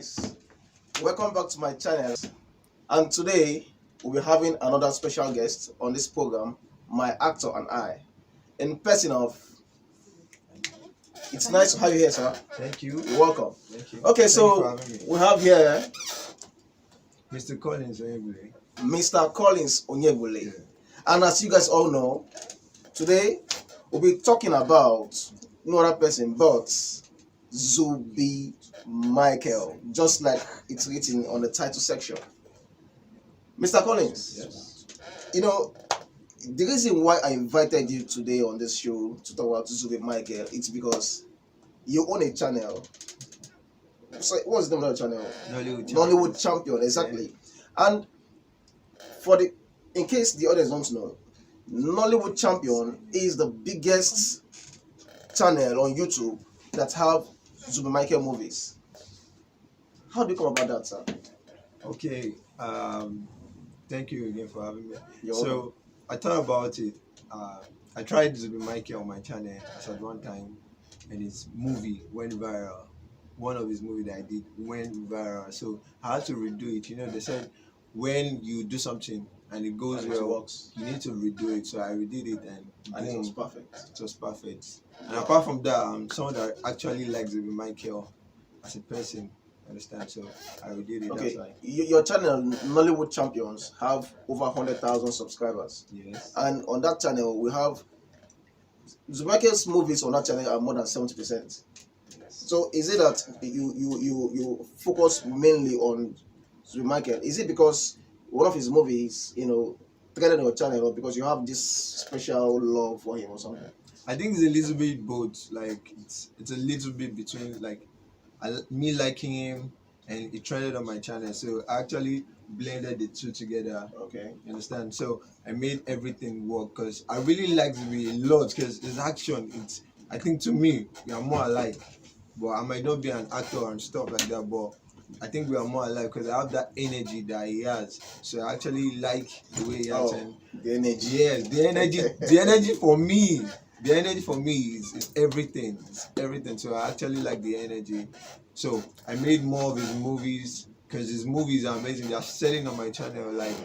guys, welcome back to my channel, and today we'll be having another special guest on this program, my actor and I, in person of. It's nice to have you here, sir. Thank you. You're welcome. Thank you. Okay, Thank so you for having me. we have here Mr. Collins Oyebule. Mr. Collins Onyebule. Yeah. And as you guys all know, today we'll be talking about no other person but Zubby Michael, just like it's written on the title section. Mr. Collins, Yes. you know, the reason why I invited you today on this show to talk about Zubby Michael, it's because you own a channel. So what's the name of the channel? Nollywood Champion, exactly. Yeah. And in case the audience don't know, Nollywood Champion is the biggest channel on YouTube that have Zubby Michael movies. How do you come about that, sir? Okay. Thank you again for having me. You're so welcome. I thought about it. I tried Zubby Michael on my channel at one time, and his movie went viral. One of his movies that I did went viral, so I had to redo it. You know, they said when you do something and it goes And well, it works. you need to redo it. So I redid it, and It boom, was perfect. it was perfect. And apart from that, I'm someone that actually likes Zubby Michael as a person. Understand? So I redid it. Okay, That's why. your channel Nollywood Champions have over 100,000 subscribers, Yes. and on that channel we have Zubby Michael's movies on that channel are more than 70%. Yes. So is it that you focus mainly on Zubby Michael? Is it because one of his movies, trended on your channel, or because you have this special love for him or something? I think it's a little bit both. Like it's a little bit between like me liking him and it trended on my channel. So I actually blended the two together. Okay. You understand? So I made everything work because I really like Zubby a lot because his action. I think to me we are more alike. But I might not be an actor and stuff like that, but I think we are more alike because I have that energy that he has. So I actually like the way he acts. And the energy. yes, the energy for me. The energy for me is everything. It's everything. So I actually like the energy. So I made more of his movies because his movies are amazing. They are selling on my channel like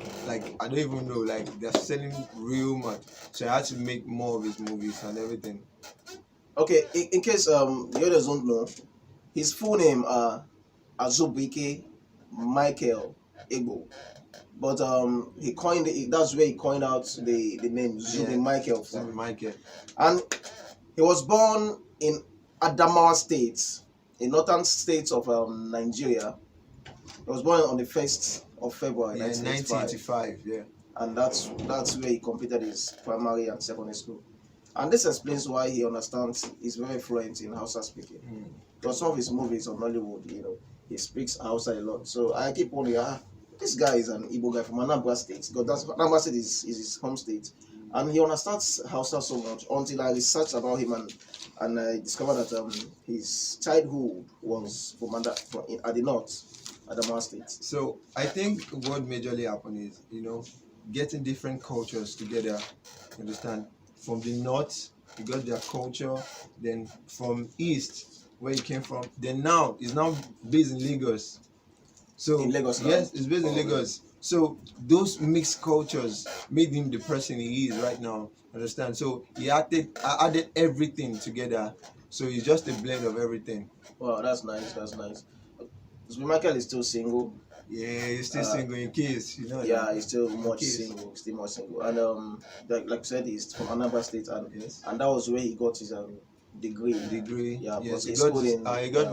I don't even know, like they're selling real much. So I had to make more of his movies and everything. Okay, in case the others don't know, his full name Zubby Michael Ego, but he coined it. That's where he coined out the name Zubby Michael from. Zubby Michael. And he was born in Adamawa State, in northern states of Nigeria. He was born on the 1st of February, 1985. Yeah. And that's where he completed his primary and secondary school. And this explains why he understands, he's very fluent in Hausa speaking. Because some of his movies on Nollywood, he speaks Hausa a lot. So I keep wondering, this guy is an Igbo guy from Anambra State. Because Anambra State is his home state. And he understands Hausa so much until I researched about him and I discovered that his childhood was at the north, Adamawa State. So I think what majorly happened is, getting different cultures together. Understand? From the north, you got their culture. Then from east, where he came from, then now he's now based in Lagos. So In Lagos now? yes, it's based in Lagos. So those mixed cultures made him the person he is right now. Understand? So I added everything together. So he's just a blend of everything. Wow, that's nice. That's nice. Zubby Michael is still single. Yeah, he's still single in case, Yeah, he's still much single. Still much single. And like you said, he's from Anambra State, and Yes. and that was where he got his degree. Yeah, yes, he got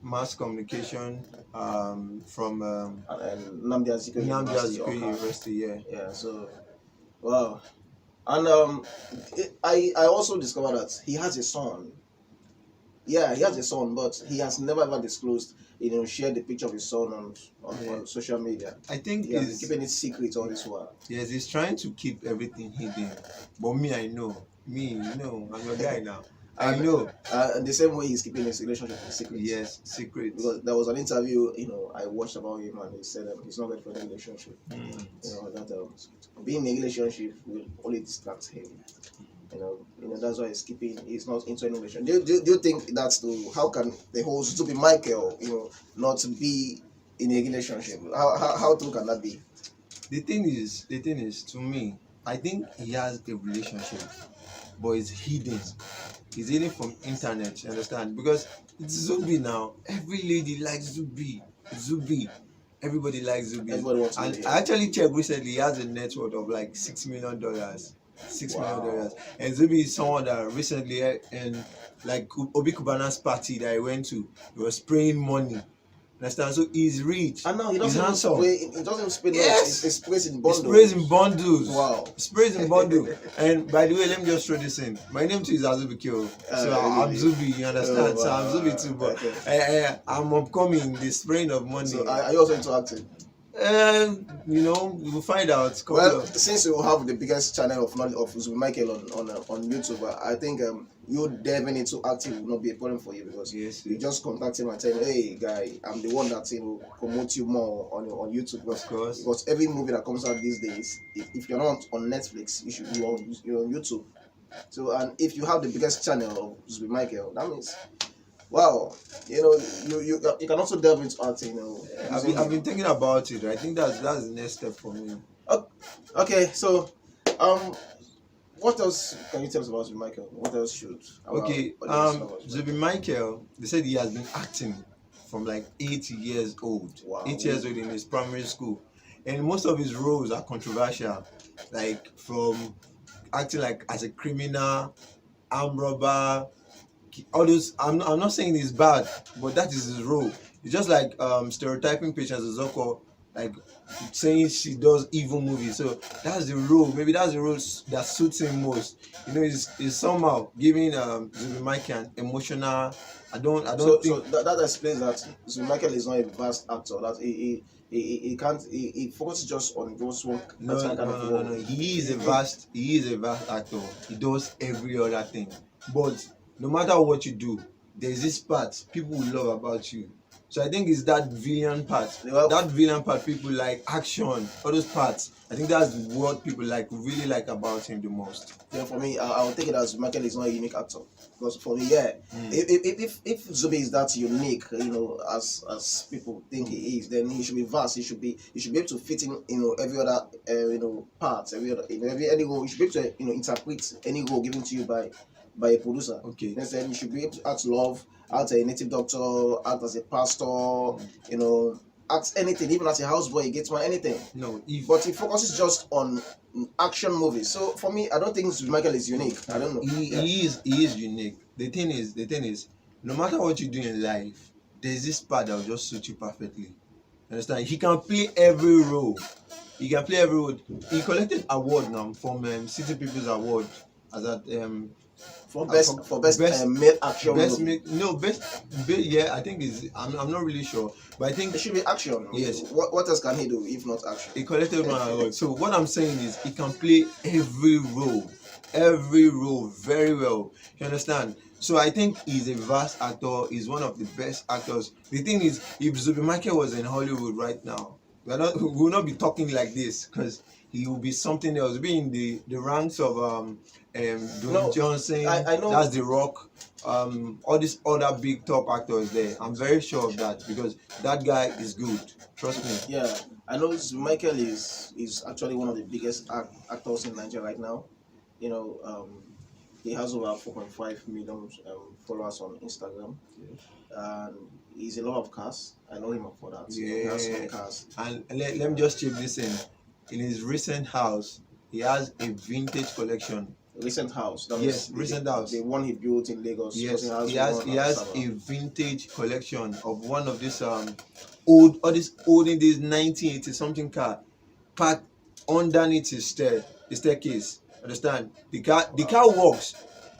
mass communication from Nnamdi Azikiwe University. Yeah. So, wow. And I also discovered that he has a son. Yeah, he has a son, but he has never ever disclosed, shared the picture of his son on social media. I think he has been keeping it secret all this while. Yes, he's trying to keep everything hidden. But me, I know. I'm your guy now. I know. The same way he's keeping his relationship secret. Yes, secret. Because there was an interview, I watched about him, and he said he's not ready for any relationship. That being in a relationship will only distract him. That's why he's not into innovation. Do you think that's the how can the whole Zubby Michael, not be in a relationship? How true can that be? The thing is, to me, I think he has a relationship, but it's hidden. It's hidden from internet. You understand? Because it's Zubby now. Every lady likes Zubby. Zubby. Everybody likes Zubby. Everybody wants to And be. I actually checked recently. He has a net worth of like $6 million. $6 million. Wow. And Zubby is someone that recently, in like Obi Kubana's party that I went to, he was spraying money. Understand? So he's rich. And now he He's doesn't even handsome. spray. He doesn't even spray. Yes. He sprays in He bundles. sprays in bundles. Wow. Sprays in bundle. And by the way, let me just throw this in. My name too is Azubikyo. So I'm really? Zubby, you understand? Oh, So I'm wow. Zubby too, but I'm upcoming the spraying of money. So are you also into acting? We'll find out. Well, since you have the biggest channel of knowledge of Zubby Michael on YouTube, I think you delving into acting will not be a problem for you because Yes, you just contact him and tell him, hey guy, I'm the one that promote you more on YouTube. Of course. Because every movie that comes out these days, if you're not on Netflix, you should be you're on YouTube. So and if you have the biggest channel of Zubby Michael, that means wow, you can also delve into acting. I've been thinking about it. I think that's the next step for me. Okay, so what else can you tell us about Zubby Michael? What else should Okay, Zubby Michael, they said he has been acting from like 8 years old. Wow. 8 years old in his primary school. And most of his roles are controversial. Like from acting like as a criminal, armed robber, all those. I'm not saying it's bad, but that is his role. It's just like stereotyping Patience Zoko, like saying she does evil movies. So that's the role. Maybe that's the role that suits him most. Is somehow giving Zubby Michael an emotional. I don't think. So that explains that Zubby Michael is not a vast actor. That he can't. He focuses just on those one. No. He is a vast actor. He does every other thing. But no matter what you do, there's this part people will love about you. So I think it's that villain part. Well, that villain part people like, action, all those parts. I think that's what people really like about him the most. Yeah, for me, I'll take it as Michael is not a unique actor. Because for me, yeah, if Zubby is that unique, as people think he is, then he should be vast. He should be able to fit in, every other, part, every other, any role. He should be able to, interpret any role given to you by a producer. Okay. Instead, you should be able to act love, act a native doctor, act as a pastor, act anything, even as a houseboy, gatesman, anything. No, But he focuses just on action movies. So for me, I don't think Zubby Michael is unique. I don't know. He is unique. The thing is, no matter what you do in life, there's this part that will just suit you perfectly. Understand? He can play every role. He collected award now from City People's Award as at for best male action movie. Yeah, I think I'm not really sure, but I think it should be action. Yes. What else can he do if not action? He collected one award. So what I'm saying is he can play every role very well. You understand? So I think he's a vast actor. He's one of the best actors. The thing is, if Zubby Michael was in Hollywood right now, we will not be talking like this because he will be something else. He'll be in the ranks of Dwayne Johnson. I know. That's The Rock. All these other big top actors there. I'm very sure of that because that guy is good. Trust me. Yeah, I know Michael is actually one of the biggest actors in Nigeria right now. He has over 4.5 million followers on Instagram. And he's a lot of cars. I know him for that. Yeah. He has some cars. And let me just chip this in. In his recent house, he has a vintage collection. Recent house. Recent house. The one he built in Lagos. Yes, he has a vintage collection of one of this old in this 1980 something car parked underneath his staircase. Understand? The car works,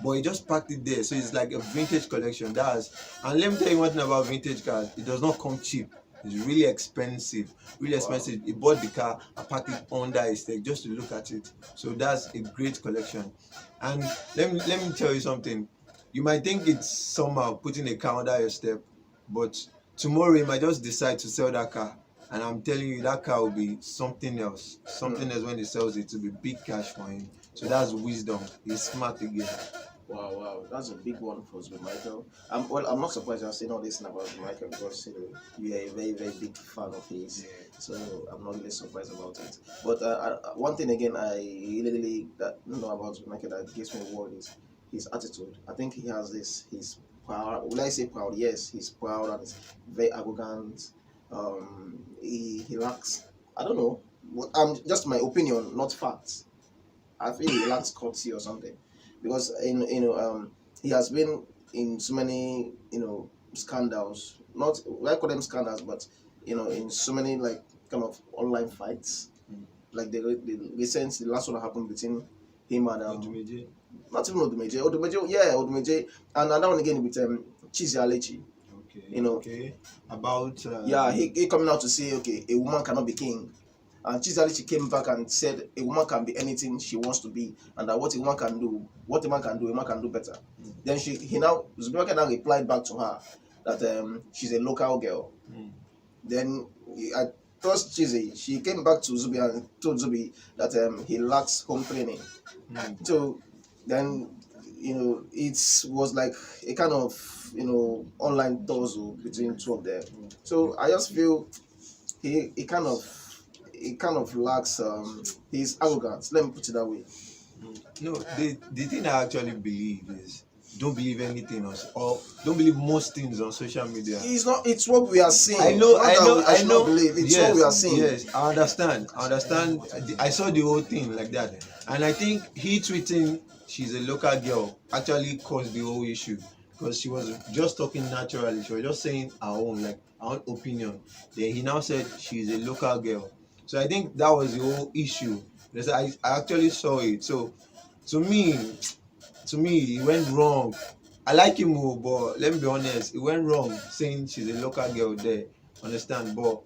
but he just parked it there. So it's like a vintage collection. And let me tell you one thing about vintage cars. It does not come cheap. It's really expensive. Wow. He bought the car and parked it under his stake just to look at it. So that's a great collection. And let me tell you something. You might think it's somehow putting a car under your step, but tomorrow you might just decide to sell that car and I'm telling you that car will be something else. Something else when he sells it to be big cash for him. So that's wisdom. He's smart again. Wow, wow, that's a big one for Zubby Michael. I'm not surprised you're saying all this about Zubby Michael because you are a very, very big fan of his. So I'm not really surprised about it. But one thing again, I really that know about Zubby Michael that gives me a word is his attitude. I think he has this. He's proud. Will I say proud? Yes, he's proud and he's very arrogant. He lacks. I don't know. Just my opinion, not facts. I feel he lacks courtesy or something, because he has been in so many scandals. Not I call them scandals, but in so many like kind of online fights. Like the last one that happened between him and Odumeje. not even Odumeje, and another one again with Chizi Alechi. Okay. Okay. About he coming out to say, okay, a woman cannot be king. And Chizalichi came back and said a woman can be anything she wants to be, and that what a man can do, a man can do better. Then Zubby now replied back to her that she's a local girl. Then I trust Chizi. She came back to Zubby and told Zubby that he lacks home training. So then it was like a kind of online tussle between two of them. So I just feel he kind of lacks his arrogance. Let me put it that way. No, the thing I actually believe is don't believe anything or don't believe most things on social media. It's what we are seeing. I know. Believe it's yes, what we are seeing. Yes, I understand. I saw the whole thing like that, and I think he tweeting she's a local girl actually caused the whole issue, because she was just talking naturally. She was just saying her own opinion. Then he now said she's a local girl. So I think that was the whole issue. Because I actually saw it. So to me, it went wrong. I like him, but let me be honest, it went wrong saying she's a local girl there. Understand? But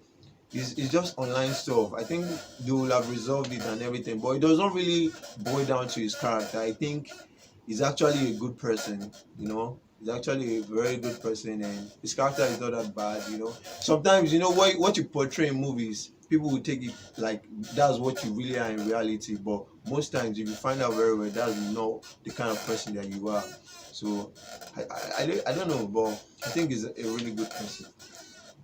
it's just online stuff. I think they will have resolved it and everything. But it doesn't really boil down to his character. I think he's actually a good person, He's actually a very good person, and his character is not that bad, Sometimes, what you portray in movies, people will take it like that's what you really are in reality. But most times, if you find out very well, that's not the kind of person that you are. So, I don't know, but I think he's a really good person.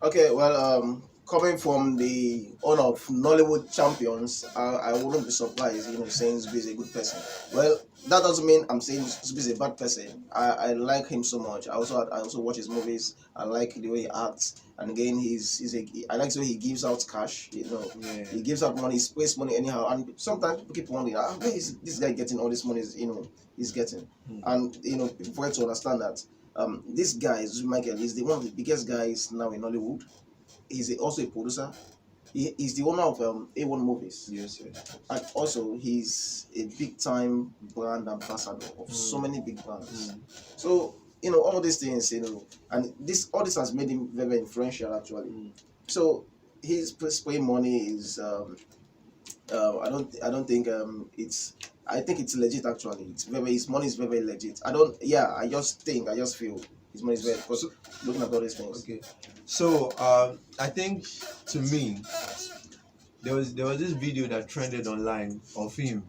Okay, well, coming from the owner of Nollywood champions, I wouldn't be surprised, saying Zubby is a good person. Well, that doesn't mean I'm saying Zubby is a bad person. I like him so much. I also watch his movies. I like the way he acts. And again, I like the way he gives out cash. Yeah. He gives out money, he sprays money anyhow. And sometimes people keep wondering, where is this guy getting all this money? He's getting. And for you to understand that, this guy Zubby Michael is one of the biggest guys now in Hollywood. He's also a producer. He's the owner of A1 Movies. Yes. And also he's a big time brand ambassador of so many big brands. So all these things, and all this has made him very, very influential actually. So his spraying money is I don't think I think it's legit actually. His money is very, very legit. I just feel his money is very, because looking at all these things. Okay. So I think to me there was this video that trended online of him.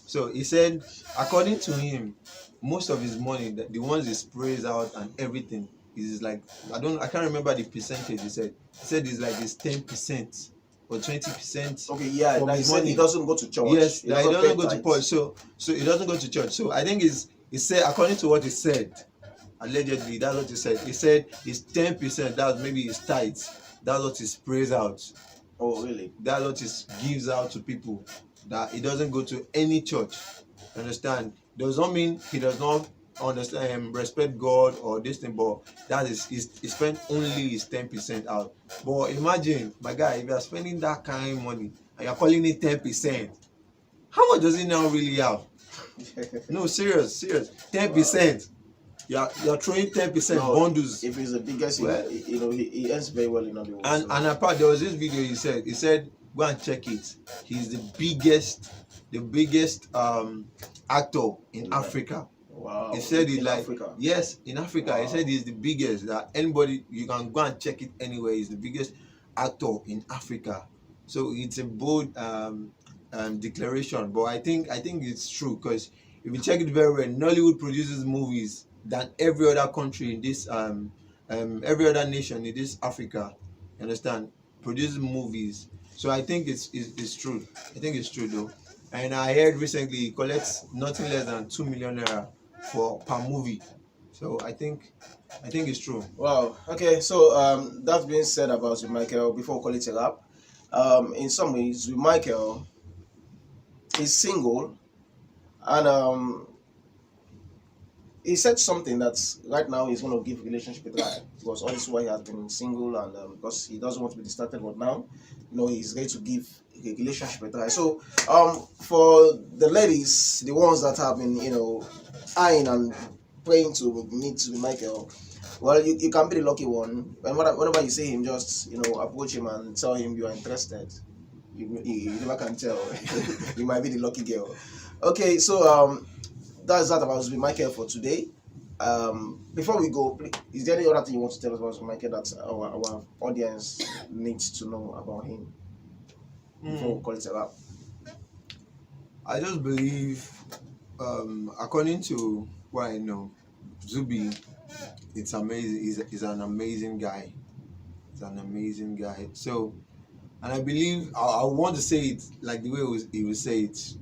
So he said, according to him, most of his money, the ones he sprays out and everything, is like I can't remember the percentage. He said it's like it's 10% or 20%. Okay, yeah, from like his he said money. he doesn't go to church. Yes, he that he doesn't go to pay church. So he doesn't go to church. So I think he said, according to what he said, allegedly, that's what he said. He said it's 10%. That's maybe his tithes. That's what he sprays out. Oh, really? That's what he gives out to people. That he doesn't go to any church. Understand? Does not mean he does not understand respect God or this thing, but that is he spent only his 10% out. But imagine, my guy, if you are spending that kind of money and you're calling it 10%, how much does he now really have? No, serious, 10%. Wow. You're throwing 10% bundles. If he's the biggest, well, he earns very well in Hollywood. And apart, there was this video he said go and check it. He's the biggest actor in Africa. Wow. He said it like Africa. Yes, in Africa. Wow. He said he's the biggest. That anybody, you can go and check it anywhere. He's the biggest actor in Africa. So it's a bold declaration, but I think it's true, because if you check it very well, Nollywood produces movies than every other country in this every other nation in this Africa. You understand? Produces movies. So I think it's true. I think it's true though. And I heard recently he collects nothing less than 2 million naira for per movie. So I think it's true. Wow. Okay. So that being said about Zubby Michael, before we call it a wrap, in some ways, Zubby Michael is single, and he said something that right now he's going to give relationship a try, because all this while he has been single, and because he doesn't want to be distracted. But now, he's ready to give a relationship a try. So for the ladies, the ones that have been eyeing and praying to meet Zubby Michael, well, you can be the lucky one. And whenever you see him, just approach him and tell him you are interested. You never can tell. You might be the lucky girl. Okay, so that's that about Zubby Michael for today. Before we go, please, is there any other thing you want to tell us about Zubby Michael that our audience needs to know about him before we call it a wrap? I just believe, according to what I know, Zubby, it's amazing. He's an amazing guy. He's an amazing guy. So, and I believe I want to say it like the way he would say it.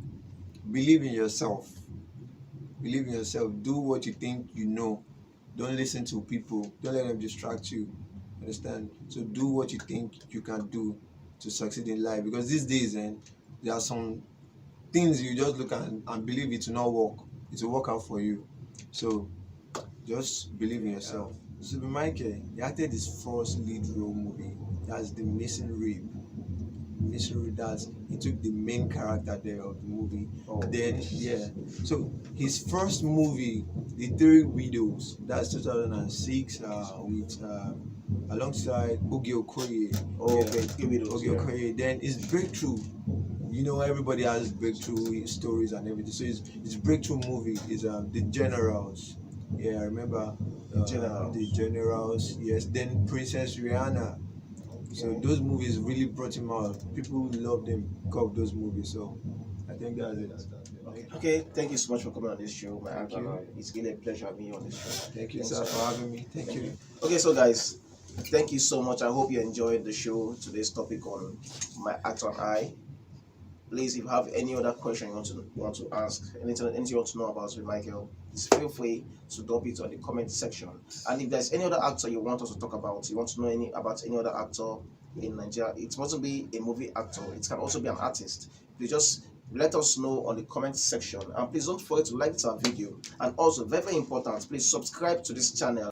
Believe in yourself. Believe in yourself. Do what you think you know. Don't listen to people. Don't let them distract you. Understand? So do what you think you can do to succeed in life. Because these days, there are some things you just look at and believe it will not work. It will work out for you. So just believe in yourself. Zubby Michael, he acted his first lead role movie. That's The Missing Rib. That's he took the main character there of the movie. Then so his first movie, The Three Widows, that's 2006, with alongside Oge Okoye. Oge Okoye. Then his breakthrough. Everybody has breakthrough stories and everything. So his breakthrough movie is The Generals. Yeah, I remember The Generals. Yes. Then Princess Rihanna. So those movies really brought him out. People loved him because of those movies. So I think that's it. Okay, thank you so much for coming on this show, my actor. It's really a pleasure having you on this show. Thank you, sir, for having me. Thank you. Okay, so guys, thank you so much. I hope you enjoyed the show. Today's topic on my actor and I. Please, if you have any other question you want to ask, anything you want to know about Zubby Michael, feel free to drop it on the comment section. And if there's any other actor you want us to talk about, you want to know about any other actor in Nigeria, it mustn't be a movie actor, it can also be an artist. Please just let us know on the comment section, and please don't forget to like our video, and also very, very important, please subscribe to this channel.